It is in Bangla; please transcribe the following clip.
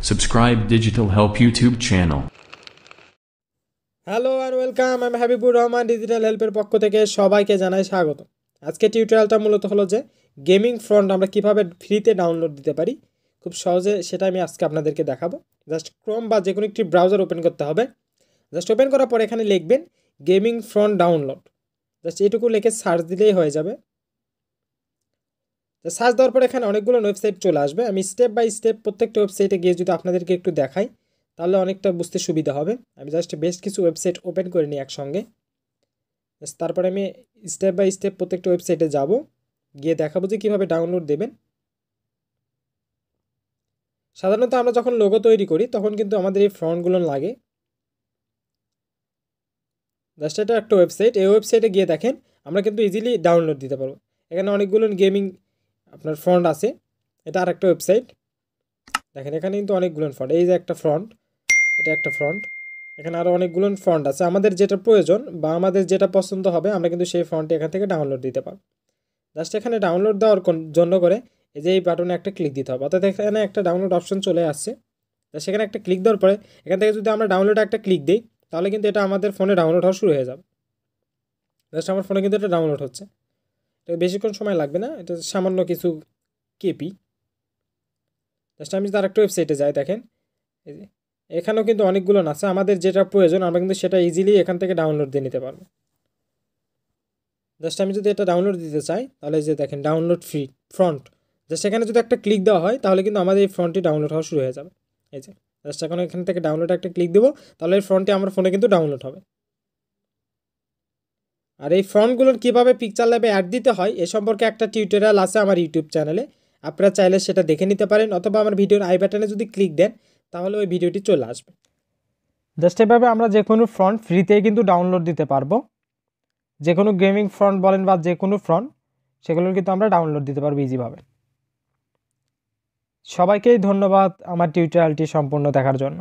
Subscribe Digital Help YouTube channel. Hello and welcome, আমি হাবিবুর রহমান ডিজিটাল হেল্পের পক্ষ থেকে সবাইকে জানাই স্বাগত। আজকে টিউটোরিয়ালটা মূলত হলো যে গেমিং ফ্রন্ট আমরা কিভাবে ফ্রিতে ডাউনলোড দিতে পারি খুব সহজে, সেটা আমি আজকে আপনাদেরকে দেখাবো। জাস্ট ক্রোম বা যে কোনো একটি ব্রাউজার ওপেন করতে হবে। জাস্ট ওপেন করার পর এখানে লিখবেন গেমিং ফ্রন্ট ডাউনলোড। জাস্ট এটুকু লিখে সার্চ দিলেই হয়ে যাবে। সার্চ দেওয়ার পর এখানে অনেকগুলো ওয়েবসাইট চলে আসবে। আমি স্টেপ বাই স্টেপ প্রত্যেকটা ওয়েবসাইটে গিয়ে যদি আপনাদেরকে একটু দেখাই তাহলে অনেকটা বুঝতে সুবিধা হবে। আমি জাস্ট বেশ কিছু ওয়েবসাইট ওপেন করে নিই একসঙ্গে। তারপরে আমি স্টেপ বাই স্টেপ প্রত্যেকটা ওয়েবসাইটে যাব, গিয়ে দেখাবো যে কীভাবে ডাউনলোড দেবেন। সাধারণত আমরা যখন লোগো তৈরি করি তখন কিন্তু আমাদের এই ফ্রন্টগুলো লাগে। জাস্ট এটা একটা ওয়েবসাইট, এই ওয়েবসাইটে গিয়ে দেখেন আমরা কিন্তু ইজিলি ডাউনলোড দিতে পারবো। এখানে অনেকগুলো গেমিং আপনার ফ্রন্ট আছে। এটা আর একটা ওয়েবসাইট, দেখেন এখানে কিন্তু অনেকগুলো ফ্রন্ট। এই যে একটা ফ্রন্ট, এটা একটা ফ্রন্ট, এখানে আরও অনেকগুলো ফ্রন্ট আছে। আমাদের যেটা প্রয়োজন বা আমাদের যেটা পছন্দ হবে আমরা কিন্তু সেই ফ্রন্টে এখান থেকে ডাউনলোড দিতে পারবো। জাস্ট এখানে ডাউনলোড দেওয়ার জন্য করে এই যে এই বাটনে একটা ক্লিক দিতে হবে, অর্থাৎ এখানে একটা ডাউনলোড অপশন চলে আসছে। তো সেখানে একটা ক্লিক দেওয়ার পরে এখান থেকে যদি আমরা ডাউনলোডে একটা ক্লিক দিই তাহলে কিন্তু এটা আমাদের ফোনে ডাউনলোড হওয়া শুরু হয়ে যাবে। জাস্ট আমার ফোনে কিন্তু এটা ডাউনলোড হচ্ছে, এটা বেশিক্ষণ সময় লাগবে না, এটা সামান্য কিছু কেপি। জাস্ট আমি তার একটা ওয়েবসাইটে যাই, দেখেন এই যে এখানেও কিন্তু অনেকগুলো আছে। আমাদের যেটা প্রয়োজন আমরা কিন্তু সেটা ইজিলি এখান থেকে ডাউনলোড দিয়ে নিতে পারবো। জাস্ট আমি যদি এটা ডাউনলোড দিতে চাই তাহলে এই যে দেখেন ডাউনলোড ফ্রি ফ্রন্ট, জাস্ট এখানে যদি একটা ক্লিক দেওয়া হয় তাহলে কিন্তু আমাদের এই ফ্রন্টটি ডাউনলোড হওয়া শুরু হয়ে যাবে। এই যে জাস্ট এখন এখান থেকে ডাউনলোড একটা ক্লিক দেবো, তাহলে এই ফ্রন্টটি আমার ফোনে কিন্তু ডাউনলোড হবে। আর এই ফ্রন্টগুলোর কীভাবে পিকচারল্যাবে অ্যাড দিতে হয় এ সম্পর্কে একটা টিউটোরিয়াল আছে আমার ইউটিউব চ্যানেলে, আপনারা চাইলে সেটা দেখে নিতে পারেন, অথবা আমার ভিডিওর আই বাটনে যদি ক্লিক দেন তাহলে ওই ভিডিওটি চলে আসবে। জাস্ট এভাবে আমরা যে কোনো ফ্রন্ট ফ্রিতেই কিন্তু ডাউনলোড দিতে পারবো। যে কোনো গেমিং ফ্রন্ট বলেন বা যে কোনো ফ্রন্ট, সেগুলোর কিন্তু আমরা ডাউনলোড দিতে পারবো ইজিভাবে। সবাইকেই ধন্যবাদ আমার টিউটোরিয়ালটি সম্পূর্ণ দেখার জন্য।